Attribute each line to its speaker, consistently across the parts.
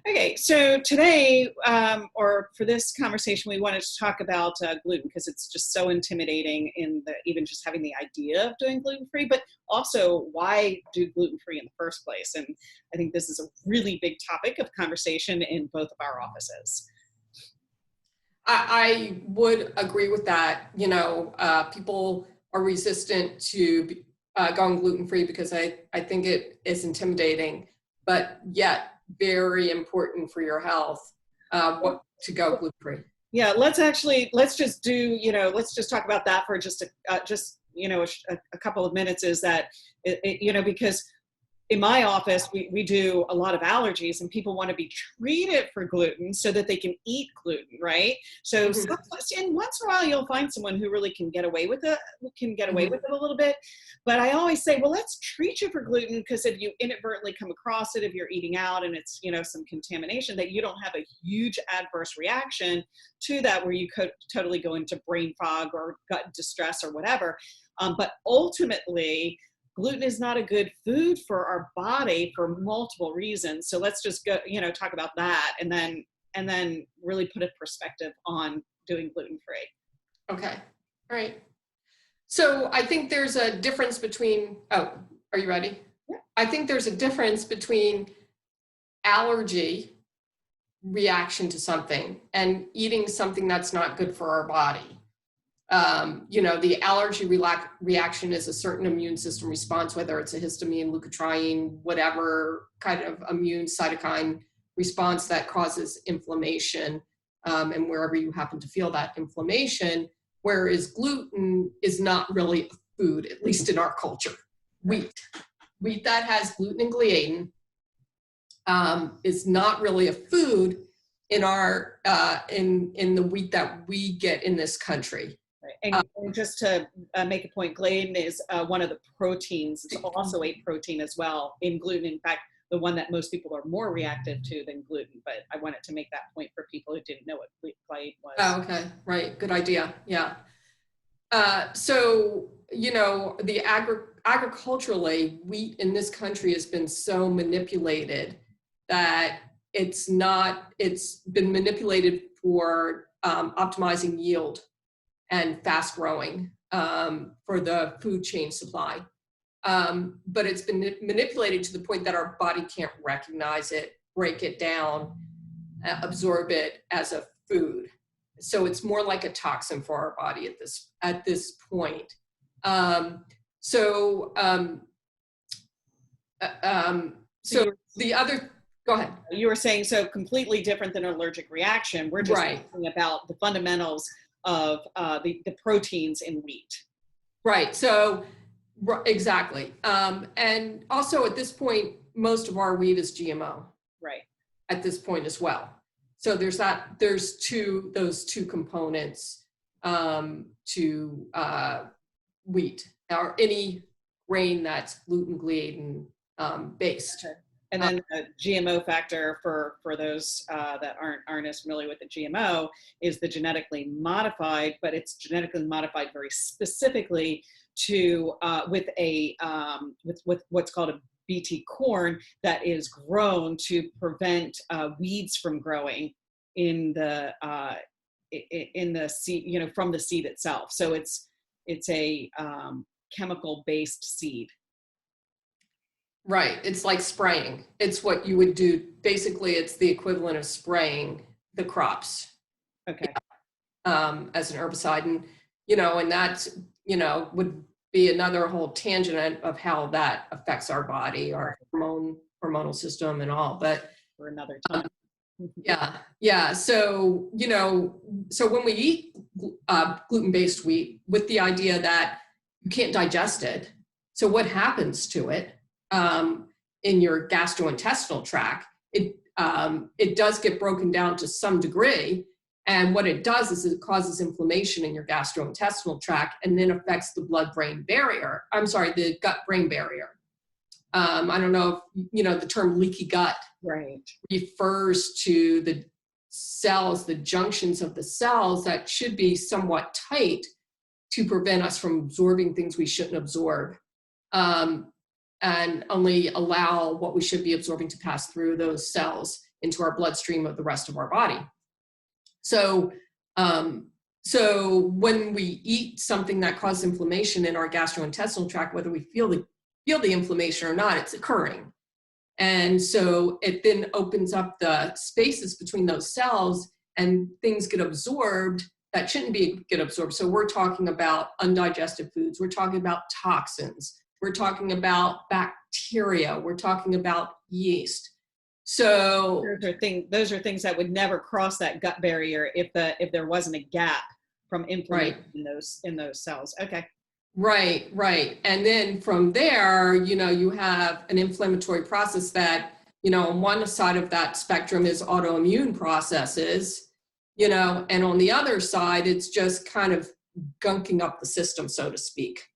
Speaker 1: Okay, so today, or for this conversation, we wanted to talk about gluten because it's just so intimidating in even just having the idea of doing gluten-free, but also why do gluten-free in the first place? And I think this is a really big topic of conversation in both of our offices.
Speaker 2: I would agree with that. People are resistant to going gluten-free because I think it is intimidating, but yet very important for your health to go gluten-free.
Speaker 1: Yeah, let's just talk about that for just a couple of minutes. Is that because in my office, we do a lot of allergies and people want to be treated for gluten so that they can eat gluten, right? So once in a while you'll find someone who really can get away with it, a little bit. But I always say, well, let's treat you for gluten, because if you inadvertently come across it, if you're eating out and it's, some contamination, that you don't have a huge adverse reaction to that where you could totally go into brain fog or gut distress or whatever. But ultimately, gluten is not a good food for our body for multiple reasons. So let's just go, talk about that and then really put a perspective on doing gluten-free.
Speaker 2: Okay. All right. So I think there's a difference between, are you ready?
Speaker 1: Yeah.
Speaker 2: I think there's a difference between allergy reaction to something and eating something that's not good for our body. The allergy reaction is a certain immune system response, whether it's a histamine, leukotriene, whatever kind of immune cytokine response that causes inflammation, and wherever you happen to feel that inflammation, whereas gluten is not really a food, at least in our culture. Wheat that has gluten and gliadin is not really a food in our in the wheat that we get in this country.
Speaker 1: And just to make a point, gliadin is one of the proteins. It's also a protein as well in gluten. In fact, the one that most people are more reactive to than gluten. But I wanted to make that point for people who didn't know what gliadin was.
Speaker 2: Oh, okay. Right. Good idea. Yeah. So, agriculturally, wheat in this country has been so manipulated that it's been manipulated for optimizing yield and fast growing for the food chain supply. But it's been manipulated to the point that our body can't recognize it, break it down, absorb it as a food. So it's more like a toxin for our body at this point. So the other, go ahead.
Speaker 1: You were saying, so completely different than an allergic reaction. We're just talking about the fundamentals of the proteins in wheat.
Speaker 2: Right. So exactly. And also at this point, most of our wheat is GMO.
Speaker 1: Right.
Speaker 2: At this point as well. So there's those two components to wheat, or any grain that's gluten, gliadin based.
Speaker 1: Okay. And then the GMO factor for those that aren't as familiar with the GMO is the genetically modified, but it's genetically modified very specifically to with what's called a BT corn that is grown to prevent weeds from growing in the seed, from the seed itself. So it's a chemical based seed.
Speaker 2: Right. It's like spraying. It's what you would do. Basically, it's the equivalent of spraying the crops.
Speaker 1: Okay.
Speaker 2: As an herbicide. And, and that's, would be another whole tangent of how that affects our body, our hormonal system and all. But
Speaker 1: for another time.
Speaker 2: Yeah. So, so when we eat gluten-based wheat with the idea that you can't digest it, so what happens to it? In your gastrointestinal tract, it does get broken down to some degree, and what it does is it causes inflammation in your gastrointestinal tract, and then affects the the gut-brain barrier. I don't know if the term leaky gut refers to the cells, the junctions of the cells that should be somewhat tight to prevent us from absorbing things we shouldn't absorb. And only allow what we should be absorbing to pass through those cells into our bloodstream of the rest of our body. So, so when we eat something that causes inflammation in our gastrointestinal tract, whether we feel the inflammation or not, it's occurring. And so it then opens up the spaces between those cells and things get absorbed that shouldn't get absorbed. So we're talking about undigested foods. We're talking about toxins. We're talking about bacteria. We're talking about yeast. So
Speaker 1: those are things that would never cross that gut barrier if there wasn't a gap from inflammation in those cells. Okay.
Speaker 2: Right. And then from there, you have an inflammatory process that, on one side of that spectrum is autoimmune processes, and on the other side, it's just kind of gunking up the system, so to speak.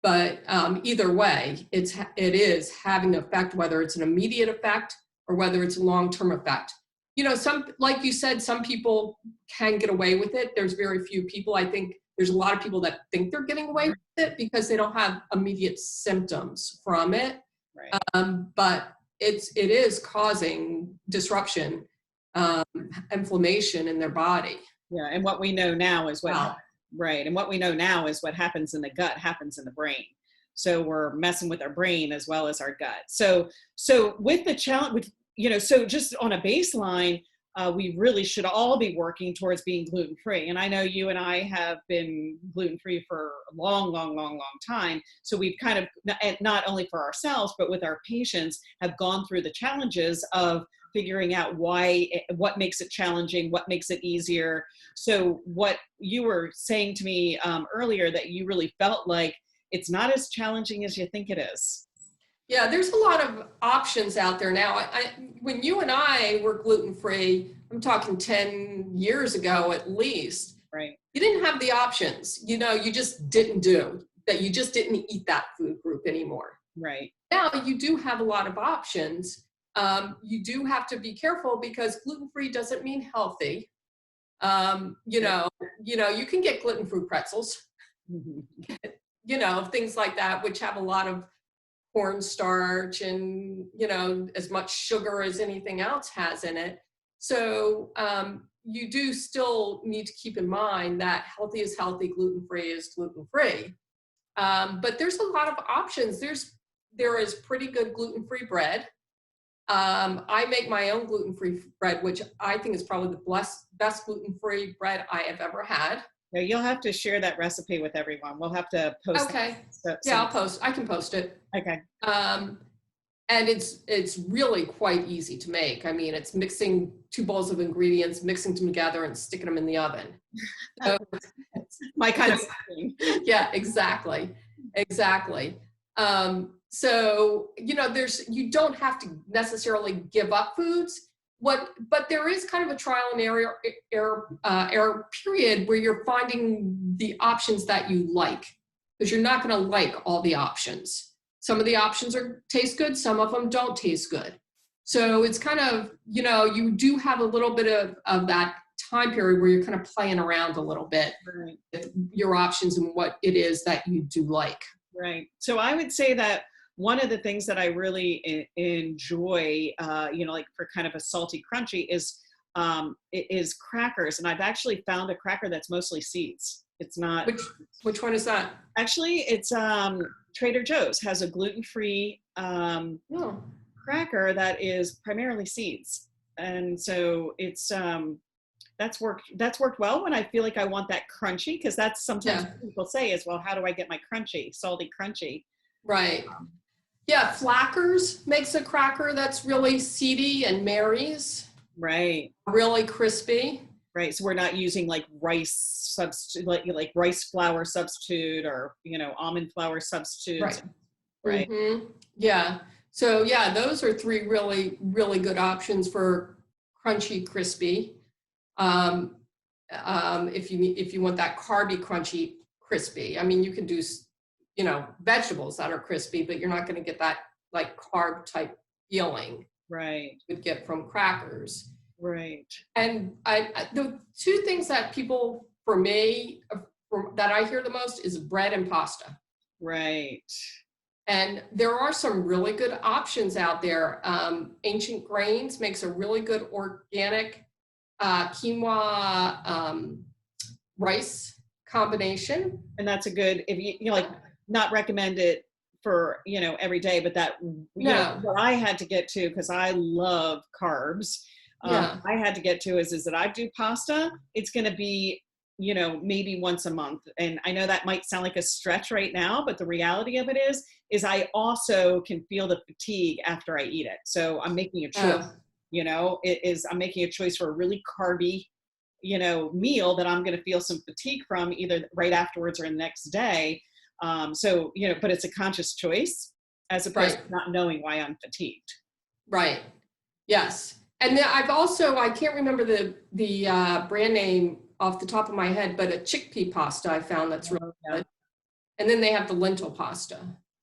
Speaker 2: But either way, it is having an effect, whether it's an immediate effect or whether it's a long-term effect. Like you said, some people can get away with it. There's very few people. I think there's a lot of people that think they're getting away with it because they don't have immediate symptoms from it.
Speaker 1: Right.
Speaker 2: But it is causing disruption, inflammation in their body.
Speaker 1: Yeah, and what we know now is and what we know now is what happens in the gut happens in the brain. So we're messing with our brain as well as our gut. So with the challenge, so just on a baseline, we really should all be working towards being gluten-free. And I know you and I have been gluten-free for a long time. So we've kind of, not only for ourselves, but with our patients, have gone through the challenges of figuring out what makes it challenging, what makes it easier. So what you were saying to me earlier, that you really felt like it's not as challenging as you think it is.
Speaker 2: Yeah, there's a lot of options out there now. When you and I were gluten-free, I'm talking 10 years ago at least,
Speaker 1: right?
Speaker 2: You didn't have the options. You just didn't do that. You just didn't eat that food group anymore.
Speaker 1: Right.
Speaker 2: Now you do have a lot of options. You do have to be careful because gluten-free doesn't mean healthy. You can get gluten-free pretzels, things like that, which have a lot of cornstarch and, as much sugar as anything else has in it. So you do still need to keep in mind that healthy is healthy, gluten-free is gluten-free. But there's a lot of options. There is pretty good gluten-free bread. I make my own gluten-free bread, which I think is probably the best gluten-free bread I have ever had.
Speaker 1: Yeah, you'll have to share that recipe with everyone. We'll have to post.
Speaker 2: Okay. Yeah, I can post it.
Speaker 1: Okay.
Speaker 2: And it's really quite easy to make. I mean, it's mixing 2 bowls of ingredients, mixing them together and sticking them in the oven. So,
Speaker 1: my kind of thing.
Speaker 2: Yeah, exactly. So, you don't have to necessarily give up foods. But there is kind of a trial and error period where you're finding the options that you like, because you're not going to like all the options. Some of the options taste good, some of them don't taste good. So it's kind of, you do have a little bit of that time period where you're kind of playing around a little bit with your options and what it is that you do like.
Speaker 1: Right. So I would say that one of the things that I really enjoy, like for kind of a salty crunchy is crackers. And I've actually found a cracker that's mostly seeds. It's not.
Speaker 2: Which one is that?
Speaker 1: Actually, it's Trader Joe's has a gluten-free cracker that is primarily seeds. And so it's that's worked well when I feel like I want that crunchy, because that's sometimes what people say is, well, how do I get my salty crunchy?
Speaker 2: Right. Yeah, Flackers makes a cracker that's really seedy, and Mary's.
Speaker 1: Right.
Speaker 2: Really crispy.
Speaker 1: Right. So we're not using like rice substitute, like rice flour substitute, or, almond flour substitutes.
Speaker 2: Right. Mm-hmm. Yeah. So yeah, those are 3 really, really good options for crunchy, crispy. If you want that carby, crunchy, crispy, I mean, you can do, vegetables that are crispy, but you're not going to get that like carb type feeling.
Speaker 1: Right.
Speaker 2: You would get from crackers.
Speaker 1: Right.
Speaker 2: And the 2 things that people, for me, that I hear the most is bread and pasta.
Speaker 1: Right.
Speaker 2: And there are some really good options out there. Ancient Grains makes a really good organic quinoa rice combination.
Speaker 1: And that's a good, if you know, like, not recommend it for, you know, every day, but that, you know,
Speaker 2: No.
Speaker 1: what I had to get to, because I love carbs,
Speaker 2: Yeah.
Speaker 1: I had to get to is that I do pasta. It's going to be, you know, maybe once a month. And I know that might sound like a stretch right now, but the reality of it is I also can feel the fatigue after I eat it. So I'm making a choice,
Speaker 2: Oh,
Speaker 1: you know, I'm making a choice for a really carby, you know, meal that I'm going to feel some fatigue from either right afterwards or the next day. So, you know, but it's a conscious choice as opposed
Speaker 2: right.
Speaker 1: to not knowing why I'm fatigued.
Speaker 2: Right. Yes. And then I've also, I can't remember the brand name off the top of my head, but a chickpea pasta I found that's really
Speaker 1: Oh, yeah.
Speaker 2: good. And then they have the lentil pasta.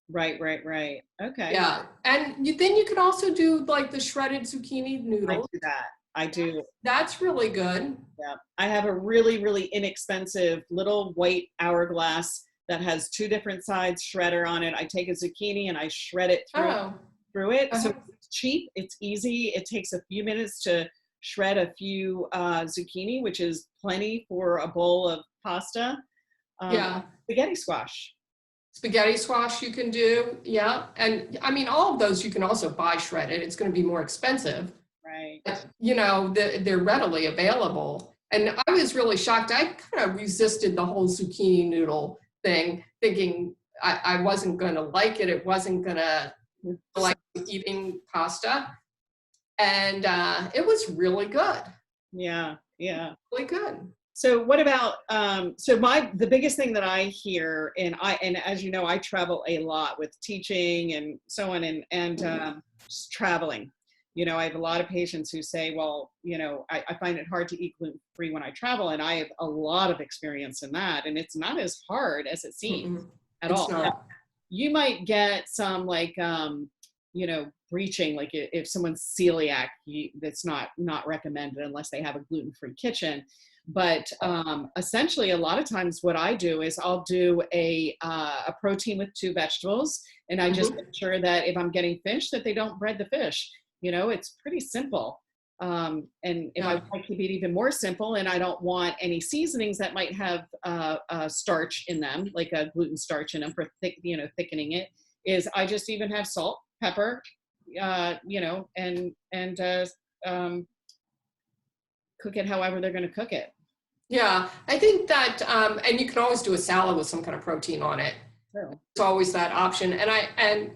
Speaker 1: Right, right, right. Okay.
Speaker 2: Yeah. And then you can also do like the shredded zucchini
Speaker 1: I
Speaker 2: noodles.
Speaker 1: do that. I do.
Speaker 2: That's really good.
Speaker 1: Yeah. I have a really, really inexpensive little white hourglass that has 2 different sides shredder on it. I take a zucchini and I shred it
Speaker 2: Oh,
Speaker 1: through it. So
Speaker 2: uh-huh.
Speaker 1: it's cheap, it's easy. It takes a few minutes to shred a few zucchini, which is plenty for a bowl of pasta.
Speaker 2: Yeah.
Speaker 1: Spaghetti squash.
Speaker 2: Spaghetti squash you can do. Yeah. And I mean, all of those you can also buy shredded. It's going to be more expensive.
Speaker 1: Right.
Speaker 2: You know, they're readily available. And I was really shocked. I kind of resisted the whole zucchini noodle thing, thinking I wasn't going to like it. It wasn't going to like eating pasta. And it was really good.
Speaker 1: Yeah, yeah.
Speaker 2: Really good.
Speaker 1: So what about the biggest thing that I hear, and as you know, I travel a lot with teaching and so on, and just traveling. You know, I have a lot of patients who say, well, you know, I find it hard to eat gluten-free when I travel, and I have a lot of experience in that, and it's not as hard as it seems at
Speaker 2: It's
Speaker 1: all. Now,
Speaker 2: not.
Speaker 1: you might get some like you know, breaching, like if someone's celiac, that's not recommended unless they have a gluten-free kitchen. But essentially, a lot of times what I do is I'll do a protein with 2 vegetables, and I just make sure that if I'm getting fish, that they don't bread the fish. You know, it's pretty simple. And if I want to keep it even more simple, and I don't want any seasonings that might have starch in them, like a gluten starch in them for thickening it, is I just even have salt, pepper, you know, and cook it however they're going to cook it.
Speaker 2: Yeah, I think that, and you can always do a salad with some kind of protein on it.
Speaker 1: True.
Speaker 2: It's always that option. And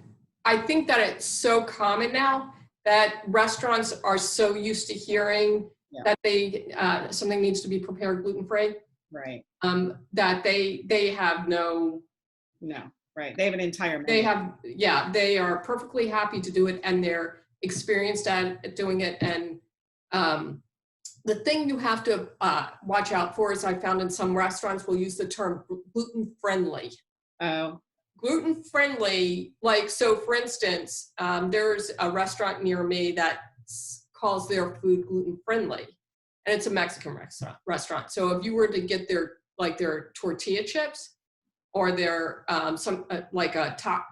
Speaker 2: I think that it's so common now that restaurants are so used to hearing that they something needs to be prepared gluten-free.
Speaker 1: Right.
Speaker 2: That they have no.
Speaker 1: Right. They have an entire menu.
Speaker 2: They are perfectly happy to do it, and they're experienced at doing it. And the thing you have to watch out for is I found in some restaurants will use the term gluten-friendly.
Speaker 1: Oh.
Speaker 2: Gluten-friendly, like, so for instance, there's a restaurant near me that calls their food gluten-friendly, and it's a Mexican restaurant. So if you were to get their tortilla chips, or their like a top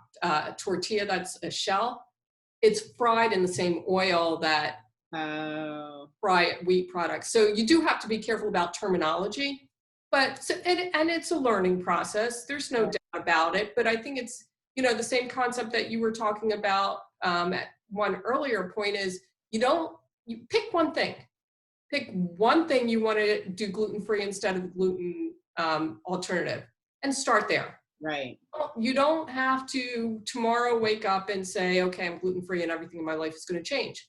Speaker 2: tortilla that's a shell, it's fried in the same oil that fry wheat products. So you do have to be careful about terminology, but and it's a learning process. There's no doubt about it. But I think it's, you know, the same concept that you were talking about at one earlier point is you pick one thing. Pick one thing you want to do gluten-free instead of the gluten alternative, and start there.
Speaker 1: Right.
Speaker 2: You don't have to tomorrow wake up and say, okay, I'm gluten-free and everything in my life is going to change.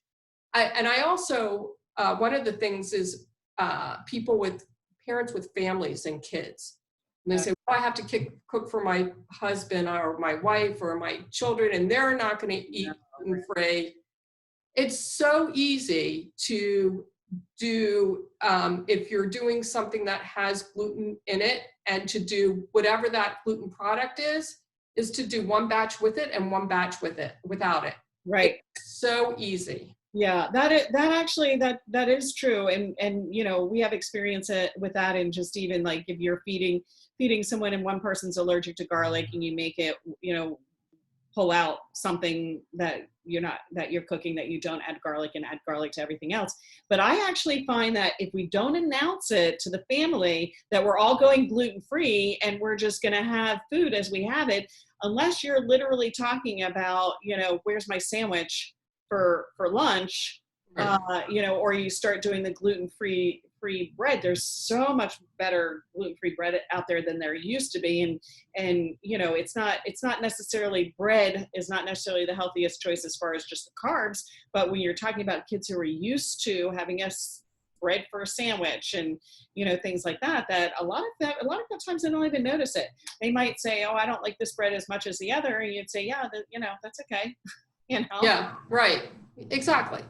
Speaker 2: I also, one of the things is parents with families and kids. And they say, well, I have to cook for my husband or my wife or my children, and they're not going to eat gluten-free. It's so easy to do if you're doing something that has gluten in it, and to do whatever that gluten product is to do one batch with it and one batch without it.
Speaker 1: Right.
Speaker 2: It's so easy.
Speaker 1: Yeah, that is true, and you know, we have experience with that, and just even like if you're feeding someone and one person's allergic to garlic, and you make it, you know, pull out something that you're cooking, that you don't add garlic, and add garlic to everything else. But I actually find that if we don't announce it to the family that we're all going gluten-free and we're just going to have food as we have it, unless you're literally talking about, where's my sandwich for lunch, or you start doing the gluten-free bread. There's so much better gluten-free bread out there than there used to be. And it's not necessarily, bread is not necessarily the healthiest choice as far as just the carbs, but when you're talking about kids who are used to having bread for a sandwich and, things like that, a lot of times they don't even notice it. They might say, oh, I don't like this bread as much as the other. And you'd say, yeah, that's okay.
Speaker 2: Yeah, right. Exactly.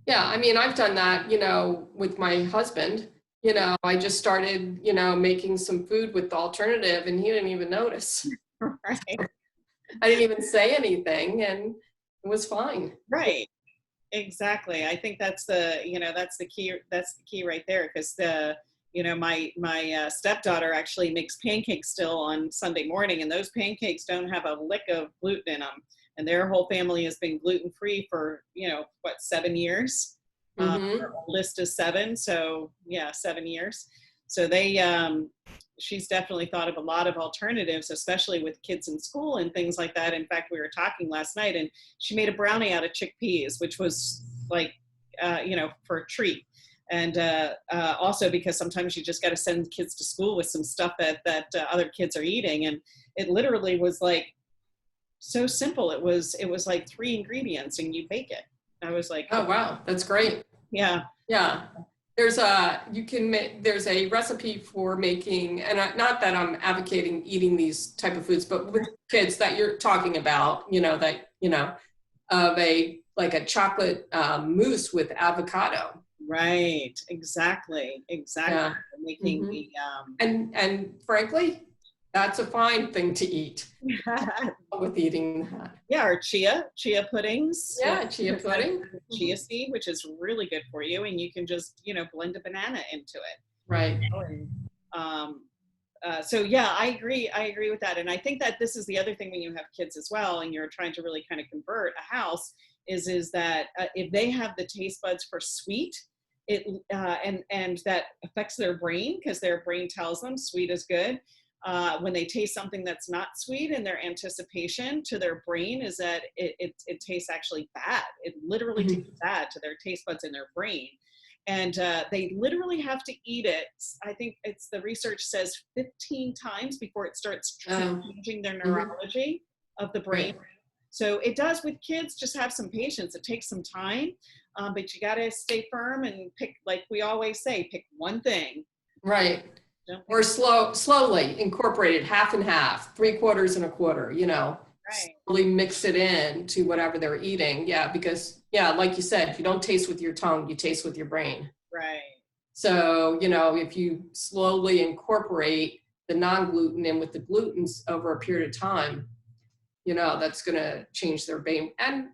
Speaker 2: Yeah, I mean, I've done that, with my husband. I just started, making some food with the alternative, and he didn't even notice.
Speaker 1: Right.
Speaker 2: I didn't even say anything, and it was fine.
Speaker 1: Right. Exactly. I think that's the key. That's the key right there, because my stepdaughter actually makes pancakes still on Sunday morning, and those pancakes don't have a lick of gluten in them. And their whole family has been gluten-free for, 7 years. Her oldest is 7. So yeah, 7 years. So she's definitely thought of a lot of alternatives, especially with kids in school and things like that. In fact, we were talking last night, and she made a brownie out of chickpeas, which was like, for a treat. And also because sometimes you just got to send kids to school with some stuff that other kids are eating. And it literally was like, so simple. It was like 3 ingredients and you bake it. I was like,
Speaker 2: oh wow, that's great.
Speaker 1: Yeah.
Speaker 2: Yeah. There's a recipe for making, and not that I'm advocating eating these type of foods, but with kids that you're talking about, of a chocolate mousse with avocado.
Speaker 1: Right. Exactly.
Speaker 2: Yeah.
Speaker 1: Making the
Speaker 2: and frankly, that's a fine thing to eat. With eating that.
Speaker 1: Yeah, or chia puddings.
Speaker 2: Yeah, chia pudding.
Speaker 1: Chia seed, which is really good for you, and you can just blend a banana into it.
Speaker 2: Right.
Speaker 1: So yeah, I agree with that, and I think that this is the other thing when you have kids as well, and you're trying to really kind of convert a house, is that if they have the taste buds for sweet, and that affects their brain, because their brain tells them sweet is good. When they taste something that's not sweet, and their anticipation to their brain is that it tastes actually bad. It literally tastes bad to their taste buds in their brain. And they literally have to eat it. I think the research says 15 times before it starts changing their neurology of the brain. Right. So it does with kids. Just have some patience. It takes some time, but you got to stay firm and pick, like we always say, pick one thing.
Speaker 2: Right. Or slowly incorporate it, half and half, 3/4 and 1/4,
Speaker 1: Right.
Speaker 2: Slowly mix it in to whatever they're eating. Yeah, because like you said, you don't taste with your tongue, you taste with your brain.
Speaker 1: Right.
Speaker 2: So, if you slowly incorporate the non-gluten in with the glutens over a period of time, that's going to change their brain. And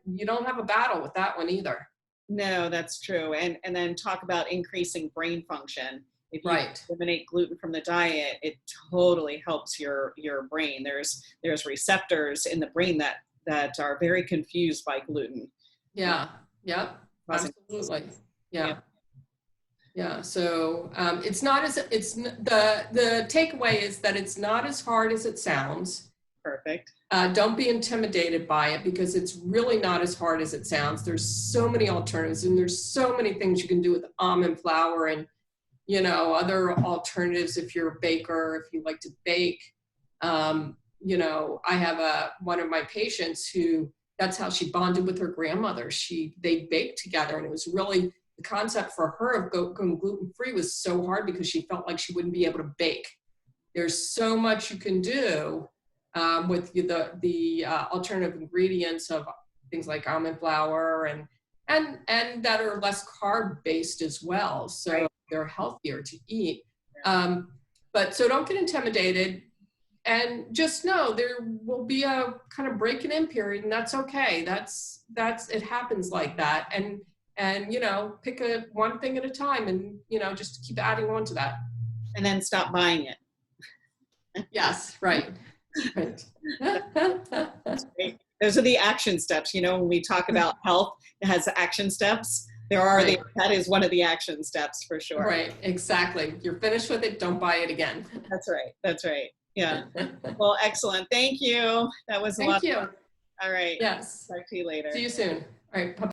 Speaker 2: you don't have a battle with that one either.
Speaker 1: No, that's true. And then talk about increasing brain function. If you eliminate gluten from the diet, it totally helps your brain. There's receptors in the brain that are very confused by gluten.
Speaker 2: Yeah. Yep. Absolutely. Yeah. Yeah. So the takeaway is that it's not as hard as it sounds.
Speaker 1: Perfect.
Speaker 2: Don't be intimidated by it, because it's really not as hard as it sounds. There's so many alternatives, and there's so many things you can do with almond flour and other alternatives if you're a baker, if you like to bake. I have one of my patients who, that's how she bonded with her grandmother. They baked together, and it was really, the concept for her of going gluten-free was so hard because she felt like she wouldn't be able to bake. There's so much you can do with the alternative ingredients of things like almond flour and that are less carb based as well. So they're healthier to eat. But so don't get intimidated, and just know there will be a kind of breaking in period, and that's okay. That's it happens like that. And pick one thing at a time, and just keep adding on to that.
Speaker 1: And then stop buying it.
Speaker 2: Yes, right. Right.
Speaker 1: That's great. Those are the action steps. You know, when we talk about health, it has action steps.
Speaker 2: Right.
Speaker 1: That is one of the action steps for sure.
Speaker 2: Right, exactly. You're finished with it, don't buy it again.
Speaker 1: That's right. That's right. Yeah. Well, excellent. Thank you. That was a lot
Speaker 2: Thank
Speaker 1: of fun.
Speaker 2: you.
Speaker 1: All right.
Speaker 2: Yes.
Speaker 1: Talk to you later.
Speaker 2: See you soon. All right. Bye.